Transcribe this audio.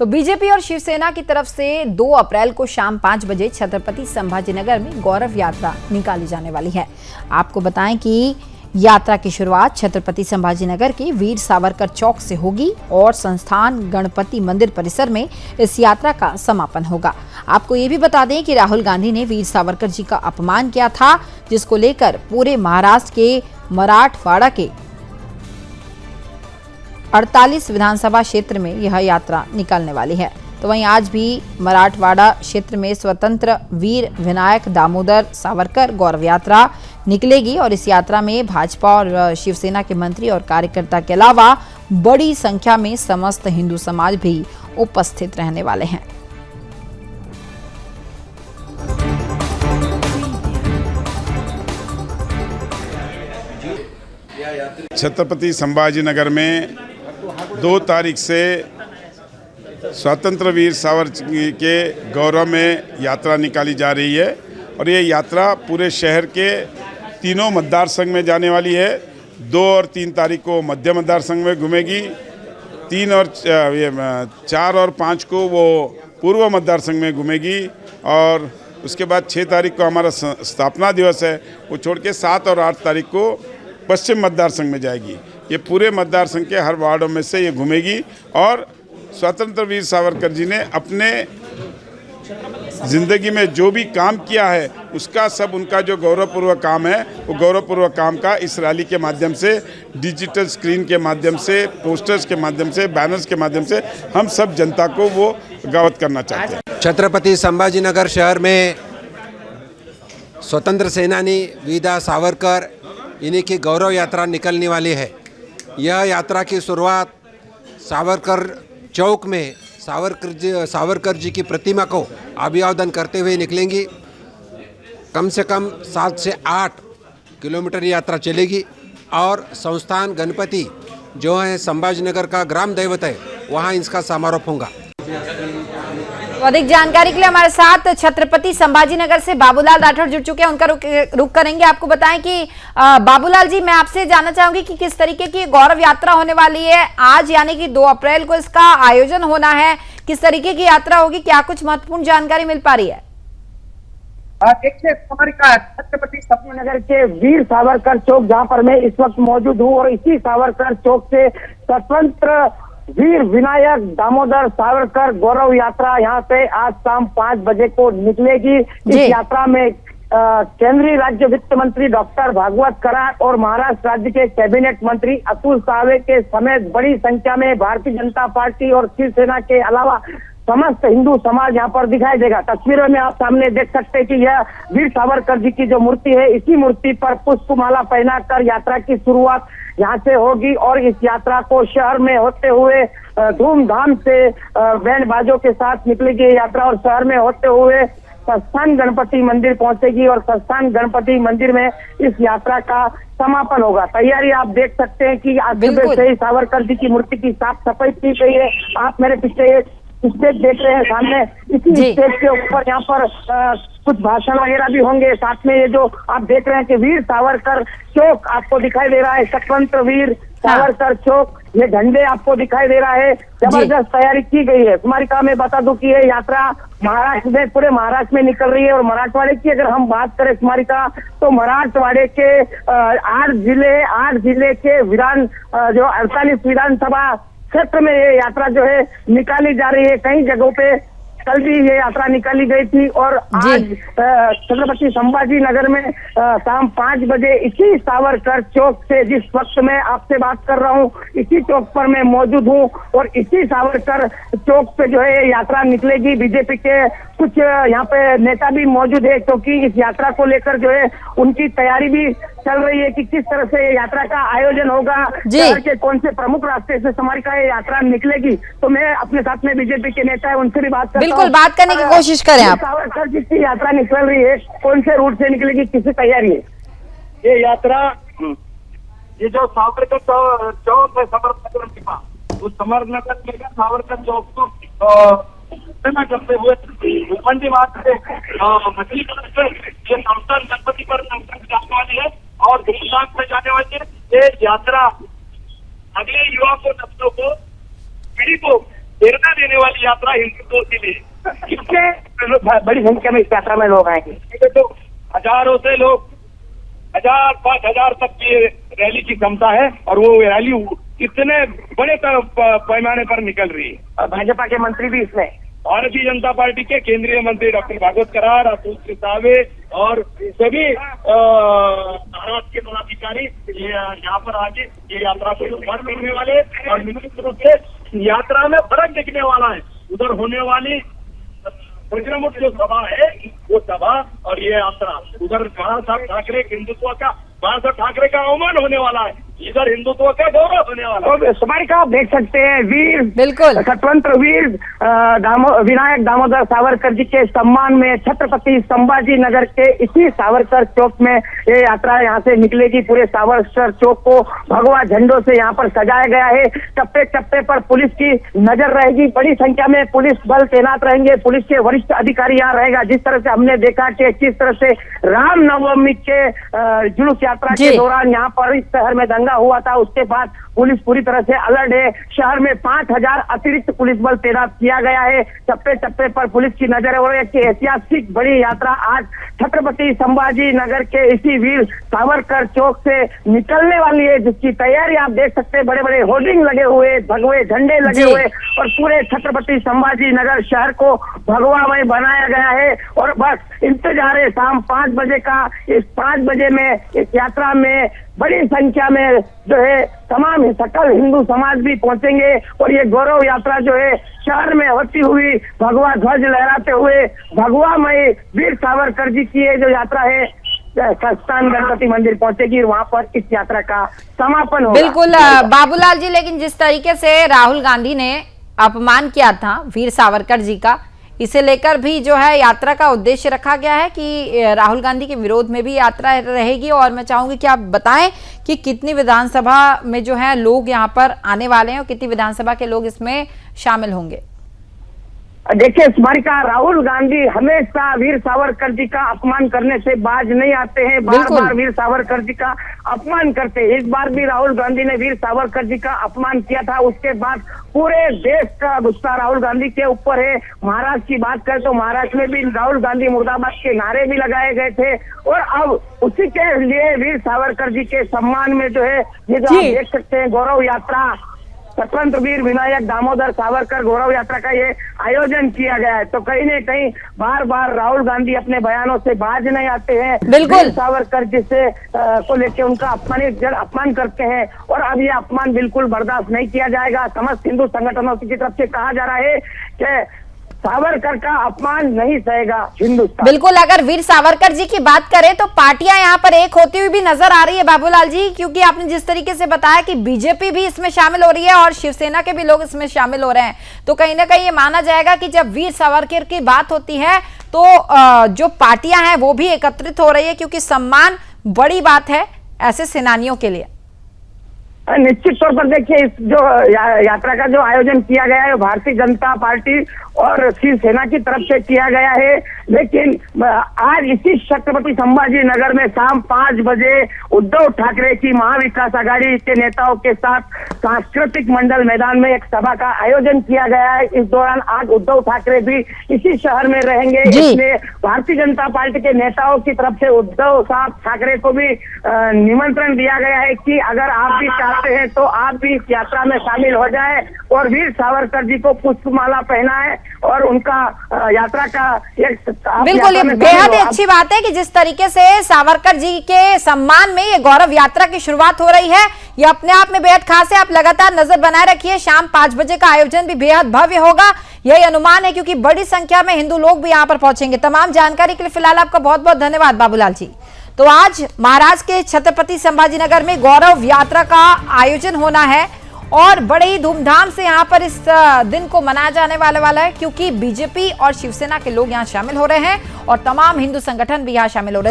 तो बीजेपी और शिवसेना की तरफ से 2 अप्रैल को शाम 5 बजे छत्रपति संभाजीनगर में गौरव यात्रा निकाली जाने वाली है। आपको बताएं कि यात्रा की शुरुआत छत्रपति संभाजीनगर के वीर सावरकर चौक से होगी और संस्थान गणपति मंदिर परिसर में इस यात्रा का समापन होगा। आपको ये भी बता दें कि राहुल गांधी ने वीर सावरकर जी का अपमान किया था, जिसको लेकर पूरे महाराष्ट्र के मराठवाड़ा के 48 विधानसभा क्षेत्र में यह यात्रा निकलने वाली है। तो वहीं आज भी मराठवाड़ा क्षेत्र में स्वतंत्र वीर विनायक दामोदर सावरकर गौरव यात्रा निकलेगी और इस यात्रा में भाजपा और शिवसेना के मंत्री और कार्यकर्ता के अलावा बड़ी संख्या में समस्त हिंदू समाज भी उपस्थित रहने वाले हैं। छत्रपति संभाजीनगर में 2 तारीख से स्वतंत्र वीर सावरकर के गौरव में यात्रा निकाली जा रही है और ये यात्रा पूरे शहर के तीनों मतदार संघ में जाने वाली है। 2 और 3 तारीख को मध्य मतदार संघ में घूमेगी, 4 और 5 को वो पूर्व मतदार संघ में घूमेगी और उसके बाद 6 तारीख को हमारा स्थापना दिवस है, वो छोड़ के 7 और 8 तारीख को पश्चिम मतदार संघ में जाएगी। ये पूरे मतदार संघ के हर वार्डों में से ये घूमेगी और स्वतंत्र वीर सावरकर जी ने अपने जिंदगी में जो भी काम किया है उसका सब उनका जो गौरवपूर्वक काम है वो गौरवपूर्वक काम का इस रैली के माध्यम से, डिजिटल स्क्रीन के माध्यम से, पोस्टर्स के माध्यम से, बैनर्स के माध्यम से हम सब जनता को वो अवगत करना चाहते हैं। छत्रपति संभाजीनगर शहर में स्वतंत्र सेनानी वीर सावरकर इन्हीं की गौरव यात्रा निकलने वाली है। यह यात्रा की शुरुआत सावरकर चौक में सावरकर जी की प्रतिमा को अभिवादन करते हुए निकलेंगी। कम से कम 7 से 8 किलोमीटर यात्रा चलेगी और संस्थान गणपति जो है संभाजीनगर का ग्राम दैवत है, वहाँ इसका समारोह होगा। तो अधिक जानकारी के लिए हमारे साथ छत्रपति संभाजीनगर से बाबूलाल राठौर जुड़ चुके हैं, उनका रुख करेंगे। आपको बताएं कि बाबूलाल जी, मैं आपसे जानना चाहूंगी कि किस तरीके की गौरव यात्रा होने वाली है आज, यानी कि 2 अप्रैल को इसका आयोजन होना है। किस तरीके की यात्रा होगी, क्या कुछ महत्वपूर्ण जानकारी मिल पा रही है? देखिए छत्रपति संभाजीनगर के वीर सावरकर चौक जहां पर मैं इस वक्त मौजूद हूँ और इसी सावरकर चौक से स्वतंत्र वीर विनायक दामोदर सावरकर गौरव यात्रा यहाँ से आज शाम 5 बजे को निकलेगी। इस यात्रा में केंद्रीय राज्य वित्त मंत्री डॉक्टर भागवत कराड़ और महाराष्ट्र राज्य के कैबिनेट मंत्री अतुल सावे के समेत बड़ी संख्या में भारतीय जनता पार्टी और शिवसेना के अलावा समस्त हिंदू समाज यहाँ पर दिखाई देगा। तस्वीरों में आप सामने देख सकते हैं कि यह वीर सावरकर जी की जो मूर्ति है, इसी मूर्ति पर पुष्पमाला पहनाकर यात्रा की शुरुआत यहाँ से होगी और इस यात्रा को शहर में होते हुए धूमधाम से बैंड बाजों के साथ निकलेगी यात्रा और शहर में होते हुए संस्थान गणपति मंदिर पहुंचेगी और संस्थान गणपति मंदिर में इस यात्रा का समापन होगा। तैयारी आप देख सकते हैं कि आज सुबह से ही सावरकर जी की मूर्ति की साफ सफाई की गई है। आप मेरे पीछे स्टेज देख रहे हैं सामने, इसी स्टेज के ऊपर यहाँ पर कुछ भाषण वगैरह भी होंगे। साथ में ये जो आप देख रहे हैं कि वीर सावरकर चौक आपको दिखाई दे रहा है, स्वतंत्र वीर सावरकर चौक, ये झंडे आपको दिखाई दे रहा है। जबरदस्त तैयारी की गई है। कुमारिका में बता दूं कि ये यात्रा महाराष्ट्र में, पूरे महाराष्ट्र में निकल रही है और मराठवाड़े की अगर हम बात करें कुमारिका, तो मराठवाड़े के 8 जिले के जो 48 विधानसभा क्षेत्र में ये यात्रा जो है निकाली जा रही है। कई जगहों पे कल भी ये यात्रा निकाली गई थी और आज छत्रपति संभाजीनगर में शाम 5 बजे इसी सावरकर चौक से, जिस वक्त मैं आपसे बात कर रहा हूँ, इसी चौक पर मैं मौजूद हूँ और इसी सावरकर चौक पे जो है यात्रा निकलेगी। बीजेपी के कुछ यहाँ पे नेता भी मौजूद है, क्योंकि इस यात्रा को लेकर जो है उनकी तैयारी भी चल रही है कि किस तरह से यात्रा का आयोजन होगा, शहर के कौन से प्रमुख रास्ते से हमारी का यात्रा निकलेगी। तो मैं अपने साथ में बीजेपी के नेता है, उनसे भी बात करता हूं। बिल्कुल बात करने की कोशिश करें आप। सावरकर जी की यात्रा निकल रही है, कौन से रूट से निकलेगी, किसकी तैयारी है ये यात्रा? ये जो सावरकर चौक है समरनगर के पास, उस समरनगर के सावरकर चौक को करते हुए भूखंडी मार्ग से मछली ये संस्थान गणपति पर जाने वाली है और धूमधाम से जाने वाली है। ये यात्रा अगले युवा को, नस्लों को, पीढ़ी को प्रेरणा देने वाली यात्रा हिंदुत्व के लिए। कितने बड़ी संख्या में इस यात्रा में लोग आएंगे? तो हजारों से लोग, 1000, 5000 तक की रैली की क्षमता है और वो रैली इतने बड़े पैमाने पर निकल रही है। और भाजपा के मंत्री भी इसमें, भारतीय जनता पार्टी के केंद्रीय मंत्री डॉक्टर भागवत करार, अतुल सिसावे और सभी महाराष्ट्र के पदाधिकारी ये यहाँ पर आके ये यात्रा को शुरुआत करने वाले और निश्चित रूप से यात्रा में फर्क दिखने वाला है। उधर होने वाली वज्रमुख जो सभा है वो सभा और ये यात्रा, उधर बाळासाहेब ठाकरे हिंदुत्व का, बाळासाहेब ठाकरे का अवमान होने वाला है, इधर हिंदुत्व का गौरव होने वाला है। तो स्मारिका आप देख सकते हैं, वीर बिल्कुल स्वतंत्र वीर विनायक दामोदर सावरकर जी के सम्मान में छत्रपति संभाजी नगर के इसी सावरकर चौक में ये यात्रा यहाँ से निकलेगी। पूरे सावरकर चौक को भगवा झंडों से यहाँ पर सजाया गया है। टप्पे टप्पे पर पुलिस की नजर रहेगी, बड़ी संख्या में पुलिस बल तैनात रहेंगे, पुलिस के वरिष्ठ अधिकारी यहाँ रहेगा। जिस तरह से हमने देखा कि किस तरह से रामनवमी के जुलूस यात्रा के दौरान यहाँ पर इस शहर में दंगा हुआ था, उसके बाद पुलिस पूरी तरह से अलर्ट है। शहर में 5000 अतिरिक्त पुलिस बल तैनात किया गया है। टप्पे टप्पे पर पुलिस की नजर है और एक ऐतिहासिक बड़ी यात्रा आज छत्रपति संभाजी नगर के इसी वीर सावरकर चौक से निकलने वाली है, जिसकी तैयारी आप देख सकते हैं। बड़े बड़े होर्डिंग लगे हुए, भगवे झंडे लगे हुए और पूरे छत्रपति संभाजी नगर शहर को भगवामय बनाया गया है। और बस इंतजार है शाम 5 बजे का। इस 5 बजे में इस यात्रा में बड़ी संख्या में जो है तमाम सकल हिंदू समाज भी पहुंचेंगे और ये गौरव यात्रा जो है शहर में होती हुई भगवा ध्वज लहराते हुए भगवामय वीर सावरकर जी की ये जो यात्रा है संस्थान गणपति मंदिर पहुंचेगी, वहां पर इस यात्रा का समापन होगा। बिल्कुल बाबूलाल जी, लेकिन जिस तरीके से राहुल गांधी ने अपमान किया था वीर सावरकर जी का, इसे लेकर भी जो है यात्रा का उद्देश्य रखा गया है कि राहुल गांधी के विरोध में भी यात्रा रहेगी। और मैं चाहूंगी कि आप बताएं कि कितनी विधानसभा में जो है लोग यहाँ पर आने वाले हैं और कितनी विधानसभा के लोग इसमें शामिल होंगे। देखिए स्मारिका, राहुल गांधी हमेशा वीर सावरकर जी का अपमान करने से बाज नहीं आते हैं, बार बार वीर सावरकर जी का अपमान करते हैं। इस बार भी राहुल गांधी ने वीर सावरकर जी का अपमान किया था, उसके बाद पूरे देश का गुस्सा राहुल गांधी के ऊपर है। महाराष्ट्र की बात करें तो महाराष्ट्र में भी राहुल गांधी मुर्दाबाद के नारे भी लगाए गए थे और अब उसी के लिए वीर सावरकर जी के सम्मान में जो है ये जो आप देख सकते हैं गौरव यात्रा, स्वतंत्र वीर विनायक दामोदर सावरकर गौरव यात्रा का ये आयोजन किया गया है। तो कहीं न कहीं बार बार राहुल गांधी अपने बयानों से बाज नहीं आते हैं। बिल्कुल सावरकर जिसे को लेकर उनका अपमान करते हैं और अब ये अपमान बिल्कुल बर्दाश्त नहीं किया जाएगा। समस्त हिंदू संगठनों की तरफ से कहा जा रहा है कि सावरकर का अपमान नहीं सहेगा हिंदुस्तान। बिल्कुल, अगर वीर सावरकर जी की बात करें तो पार्टियां यहाँ पर एक होती हुई भी नजर आ रही है बाबूलाल जी, क्योंकि आपने जिस तरीके से बताया कि बीजेपी भी इसमें शामिल हो रही है और शिवसेना के भी लोग इसमें शामिल हो रहे हैं, तो कहीं ना कहीं ये माना जाएगा कि जब वीर सावरकर की बात होती है तो जो पार्टियां हैं वो भी एकत्रित हो रही है, क्योंकि सम्मान बड़ी बात है ऐसे सेनानियों के लिए। निश्चित तौर पर देखिए इस जो यात्रा का जो आयोजन किया गया है भारतीय जनता पार्टी और शिवसेना की तरफ से किया गया है, लेकिन आज इसी छत्रपति संभाजी नगर में शाम 5 बजे उद्धव ठाकरे की महाविकास आघाड़ी के नेताओं के साथ सांस्कृतिक मंडल मैदान में एक सभा का आयोजन किया गया है। इस दौरान आज उद्धव ठाकरे भी इसी शहर में रहेंगे, इसलिए भारतीय जनता पार्टी के नेताओं की तरफ से उद्धव साहब ठाकरे को भी निमंत्रण दिया गया है कि अगर आप भी चाहते हैं तो आप भी इस यात्रा में शामिल हो जाए और वीर सावरकर जी को पुष्पमाला पहनाए और उनका यात्रा का एक बिल्कुल ये बेहद अच्छी बात है कि जिस तरीके से सावरकर जी के सम्मान में ये गौरव यात्रा की शुरुआत हो रही है, ये अपने आप में बेहद खास है। आप लगातार नजर बनाए रखिए, शाम 5 बजे का आयोजन भी बेहद भव्य होगा, यही अनुमान है, क्योंकि बड़ी संख्या में हिंदू लोग भी यहाँ पर पहुंचेंगे। तमाम जानकारी के लिए फिलहाल आपका बहुत बहुत धन्यवाद बाबूलाल जी। तो आज महाराष्ट्र के छत्रपति संभाजीनगर में गौरव यात्रा का आयोजन होना है और बड़े ही धूमधाम से यहाँ पर इस दिन को मनाया जाने वाला है, क्योंकि बीजेपी और शिवसेना के लोग यहाँ शामिल हो रहे हैं और तमाम हिंदू संगठन भी यहाँ शामिल हो रहे हैं।